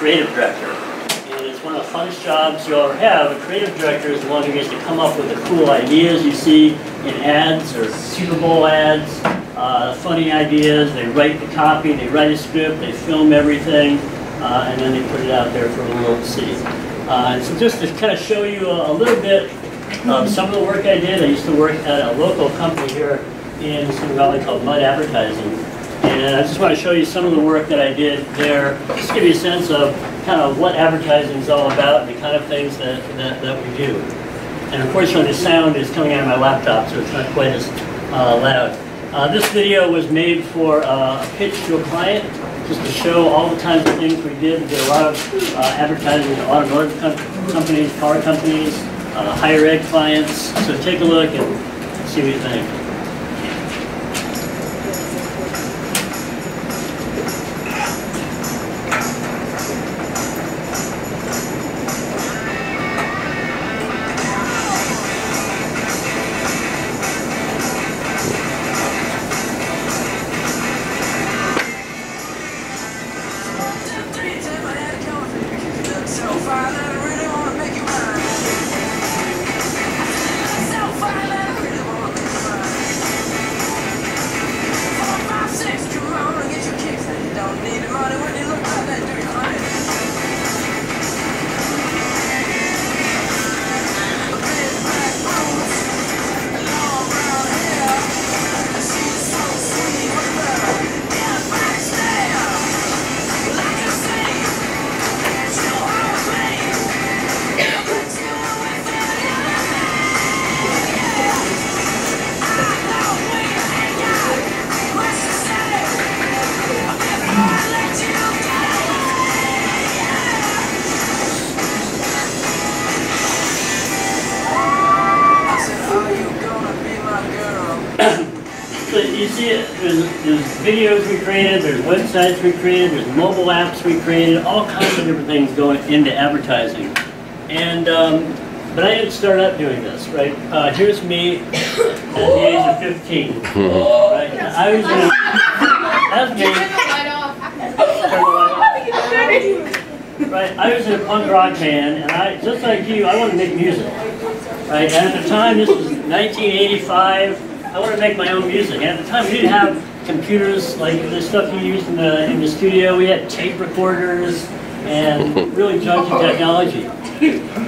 creative director. And it's one of the funnest jobs you'll ever have. A creative director is the one who gets to come up with the cool ideas you see in ads or Super Bowl ads, funny ideas. They write the copy, they write a script, they film everything, and then they put it out there for the world to see. And so just to kind of show you a little bit of some of the work I did, I used to work at a local company here in Silicon Valley called Mud Advertising. And I just want to show you some of the work that I did there, just to give you a sense of kind of what advertising is all about and the kind of things that we do. And unfortunately the sound is coming out of my laptop, so it's not quite as loud. This video was made for a pitch to a client, just to show all the kinds of things we did. We did a lot of advertising to automotive companies, car companies, higher ed clients. So take a look and see what you think. You see it, there's videos we created, there's websites we created, there's mobile apps we created, all kinds of different things going into advertising. And, but I didn't start out doing this, right? Here's me at the age of 15. Right? I was in right? I was in a punk rock band, and just like you, I wanted to make music. Right? And at the time, this was 1985. I wanted to make my own music. And at the time, we didn't have computers like the stuff you used in the studio. We had tape recorders and really junky technology.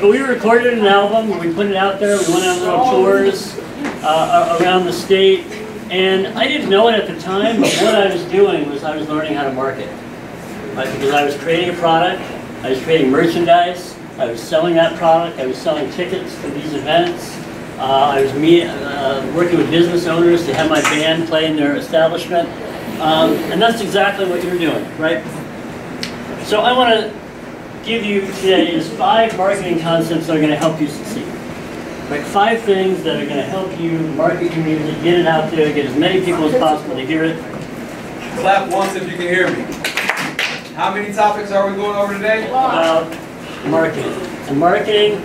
But we recorded an album, we put it out there, we went on little tours around the state. And I didn't know it at the time, but what I was doing was I was learning how to market. Right? Because I was creating a product, I was creating merchandise, I was selling that product, I was selling tickets to these events. I was working with business owners to have my band play in their establishment. And that's exactly what you're doing, right? So I want to give you today is 5 marketing concepts that are going to help you succeed. Right? 5 things that are going to help you market your music, get it out there, get as many people as possible to hear it. Clap once if you can hear me. How many topics are we going over today? About marketing. And marketing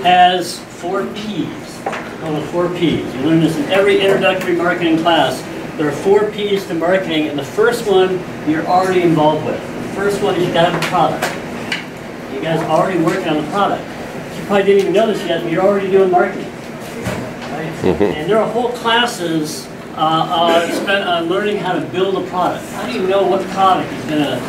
has 4 Ps. Called the 4 Ps. You learn this in every introductory marketing class. There are 4 Ps to marketing, and the first one you're already involved with. The first one is you got to have a product. You guys are already working on the product. You probably didn't even know this yet, but you're already doing marketing. Right? And there are whole classes spent on learning how to build a product. How do you know what product is going to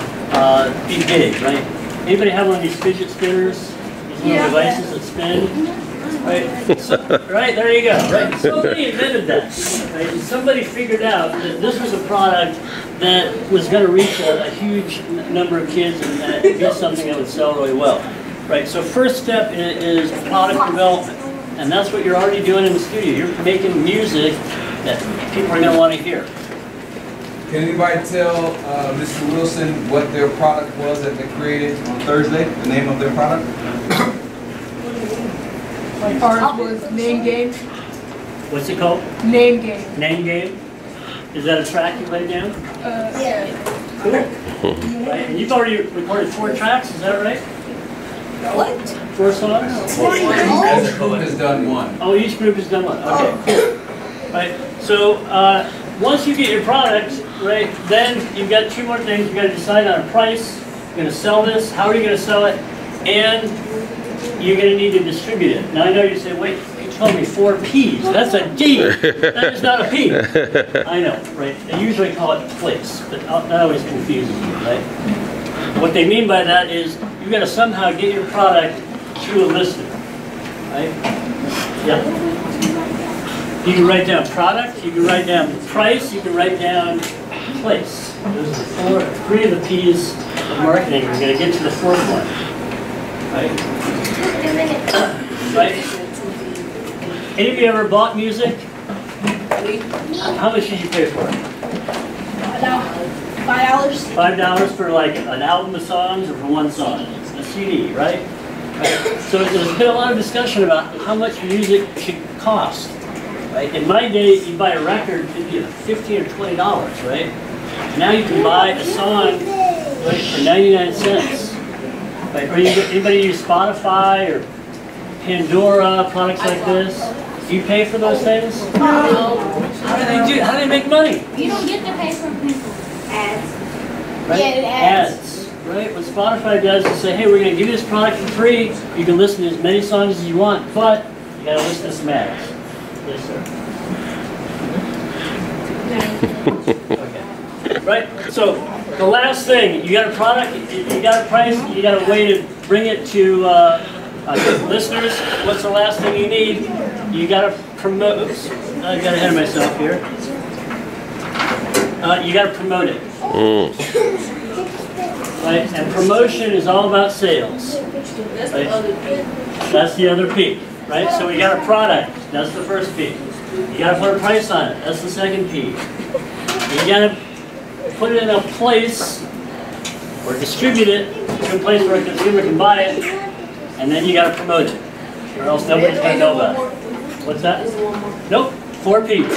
be big, right? Anybody have one of these fidget spinners? These little devices that spin? Right? So, right, there you go. Right? Somebody invented that. Right? And somebody figured out that this was a product that was going to reach a huge number of kids and be something that would sell really well. Right? So first step is product development. And that's what you're already doing in the studio. You're making music that people are going to want to hear. Can anybody tell Mr. Wilson what their product was that they created on Thursday? The name of their product? Ours was Name Game. What's it called? Name Game. Name Game? Is that a track you laid down? Yeah. Cool. Right. And you've already recorded 4 tracks, is that right? What? 4 songs? Each group has done 1. Oh, each group has done 1. Okay, cool. Right. So once you get your product, right, then you've got 2 more things. You've got to decide on a price You're going to sell this. How are you going to sell it? And you're going to need to distribute it. Now I know you say, wait, you told me 4 P's. That's a D. That is not a P. I know, right? They usually call it place, but that always confuses me, right? What they mean by that is you've got to somehow get your product to a listener, right? Yeah. You can write down product, you can write down price, you can write down place. Those are 3 of the P's of marketing. We're going to get to the 4th one, right? Right? Any of you ever bought music? How much did you pay for it? $5. $5 for like an album of songs or for one song? A CD, right? So there's been a lot of discussion about how much music should cost. Right? In my day, you buy a record, it'd be $15 or $20, right? Now you can buy a song right, for 99 cents. Right? Or anybody use Spotify or Pandora, products like this? Do you pay for those things? No. How do they do? How do they make money? You don't get to pay for people. Ads. Right? Yeah, Ads. Right? What Spotify does is say, hey, we're going to give you this product for free. You can listen to as many songs as you want, but you got to listen to some ads. Yes, sir. Okay. Right? So the last thing, you got a product, you got a price, you got a way to bring it to listeners. What's the last thing you need? You got to promote. Oops, I got ahead of myself here. You got to promote it. Right? And promotion is all about sales. Right? That's the other P. Right? So we got a product. That's the first P. You got to put a price on it. That's the second P. You got to put it in a place or distribute it to a place where a consumer can buy it, and then you got to promote it, or else nobody's going to know about it. What's that? Nope. 4 P's.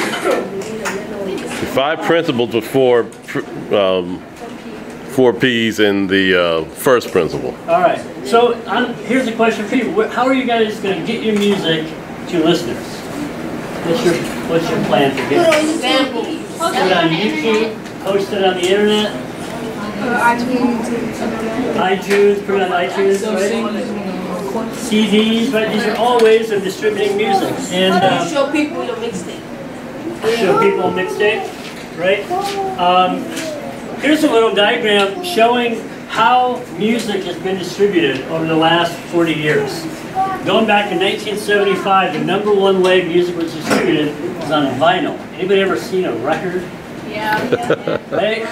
5 principles with 4 P's in the first principle. All right. So here's a question for you. How are you guys going to get your music to listeners? What's your plan for getting it? Put it on YouTube, post it on the internet, iTunes, put it on iTunes, right? CDs, right? These are all ways of distributing music. And show people your mixtape. show people a mixtape, right? Here's a little diagram showing how music has been distributed over the last 40 years. Going back to 1975, the #1 way music was distributed was on vinyl. Anybody ever seen a record? Yeah. Right?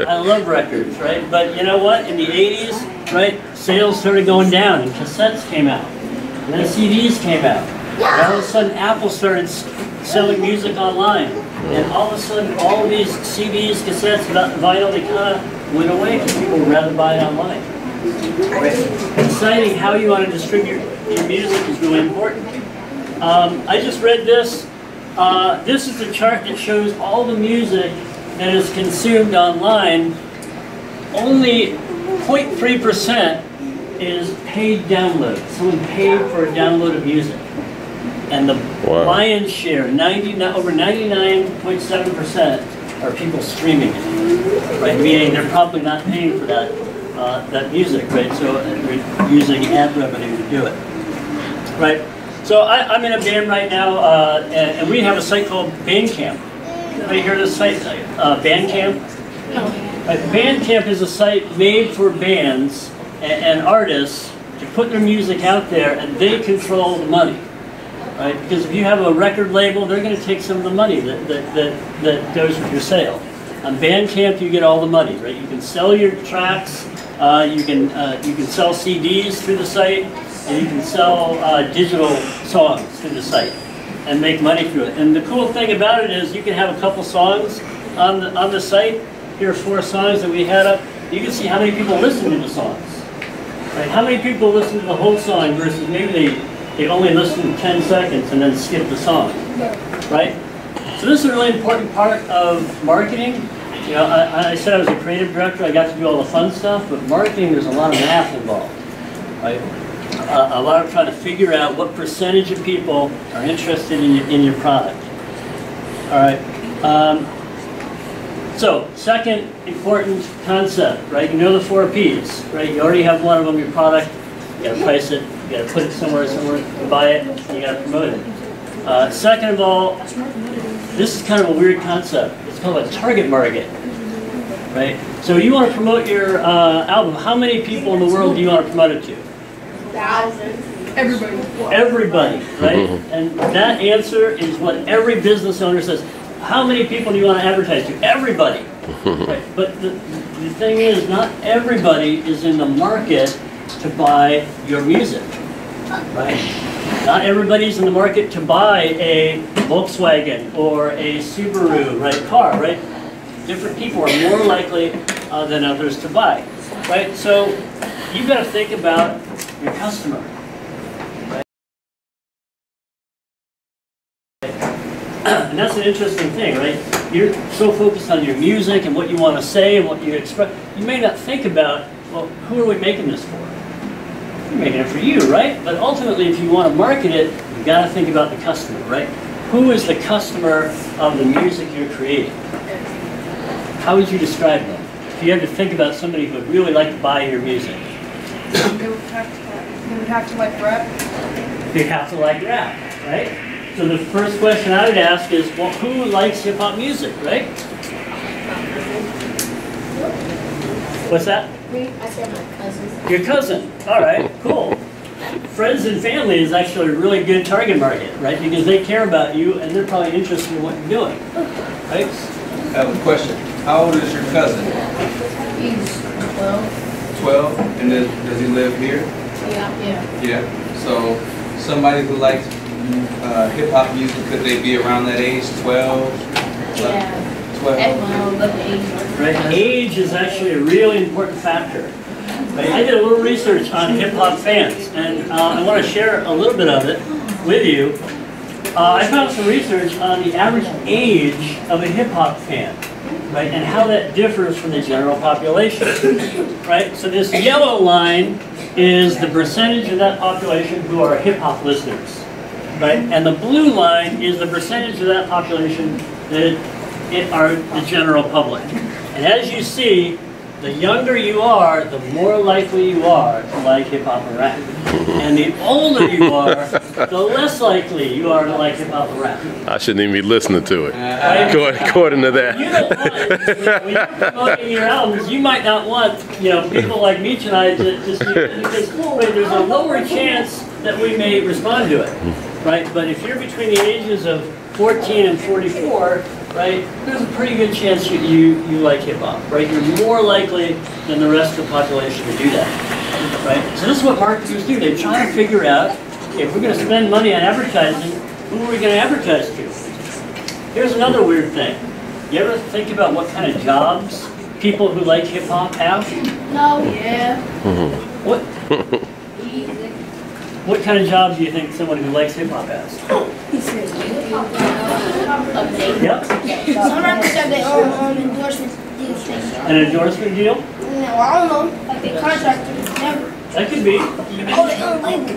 I love records, right? But you know what? In the 80s, right, sales started going down and cassettes came out. And then CDs came out. And all of a sudden, Apple started selling music online. And all of a sudden, all of these CDs, cassettes, vinyl, they kind of went away because people would rather buy it online. Right? Deciding how you want to distribute your music is really important. I just read this. This is a chart that shows all the music that is consumed online. Only 0.3% is paid download. Someone paid for a download of music. And the lion's share, over 99.7%, are people streaming it. Right? Meaning they're probably not paying for that music, right? So we're using ad revenue to do it. Right? So I'm in a band right now, and we have a site called Bandcamp. Anybody heard of this site, Bandcamp? No. Right, Bandcamp is a site made for bands and artists to put their music out there, and they control the money. Right? Because if you have a record label, they're going to take some of the money that goes with your sale. On Bandcamp, you get all the money. Right? You can sell your tracks. You can sell CDs through the site. And you can sell digital songs through the site and make money through it. And the cool thing about it is you can have a couple songs on the site. Here are 4 songs that we had up. You can see how many people listen to the songs. Right? How many people listen to the whole song versus maybe they only listen to 10 seconds and then skip the song. Right? So this is a really important part of marketing. You know, I said I was a creative director. I got to do all the fun stuff, but marketing, there's a lot of math involved. Right? A lot of trying to figure out what percentage of people are interested in your product. All right. So, second important concept, right? You know the 4 Ps, right? You already have one of them, your product. You gotta price it, you gotta put it somewhere, you buy it, and you gotta promote it. Second of all, this is kind of a weird concept. It's called a target market, right? So you want to promote your album. How many people in the world do you want to promote it to? Everybody. Everybody, right? And that answer is what every business owner says. How many people do you want to advertise to? Everybody. Right? But the thing is, not everybody is in the market to buy your music, right? Not everybody's in the market to buy a Volkswagen or a Subaru, right, car, right? Different people are more likely than others to buy, right? So you've got to think about your customer, right? And that's an interesting thing, right? You're so focused on your music and what you want to say and what you express, you may not think about, well, who are we making this for? You're making it for you, right? But ultimately, if you want to market it, you've got to think about the customer, right? Who is the customer of the music you're creating? How would you describe them? If you had to think about somebody who would really like to buy your music. They would have to like rap. They have to like rap, right? So the first question I would ask is, well, who likes hip-hop music, right? What's that? I said my cousin. Your cousin. All right, cool. Friends and family is actually a really good target market, right? Because they care about you and they're probably interested in what you're doing, right? I have a question. How old is your cousin? He's 12. 12? And does he live here? Yeah. Yeah. So somebody who likes hip-hop music, could they be around that age? 12? Yeah. 12? Well, but the age. Right? Age is actually a really important factor. Right? I did a little research on hip-hop fans, and I want to share a little bit of it with you. I found some research on the average age of a hip-hop fan, right, and how that differs from the general population, right? So this yellow line is the percentage of that population who are hip-hop listeners, right? And the blue line is the percentage of that population that are the general public. And as you see, the younger you are, the more likely you are to like hip-hop and rap. And the older you are, the less likely you are to like hip-hop and rap. I shouldn't even be listening to it. Right? According to that. You don't want, when you're promoting your albums, you might not want, people like Meech and I to see it, because there's a lower chance that we may respond to it, right? But if you're between the ages of 14 and 44, right, there's a pretty good chance you like hip-hop, right? You're more likely than the rest of the population to do that, right? So this is what marketers do. They try to figure out, if we're going to spend money on advertising, who are we going to advertise to? Here's another weird thing. You ever think about what kind of jobs people who like hip-hop have? No. Yeah. What? What kind of job do you think someone who likes hip-hop has? Yep. Some rappers have their own endorsement deals. An endorsement deal? Well, I don't know, like they contractors, never. That could be. Oh, they own label.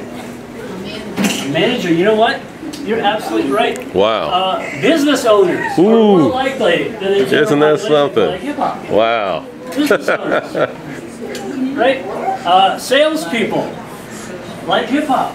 Manager, you know what? You're absolutely right. Wow. Business owners are more likely than the general Isn't that population to something? like hip-hop. Wow. Business owners, right? Salespeople like hip-hop.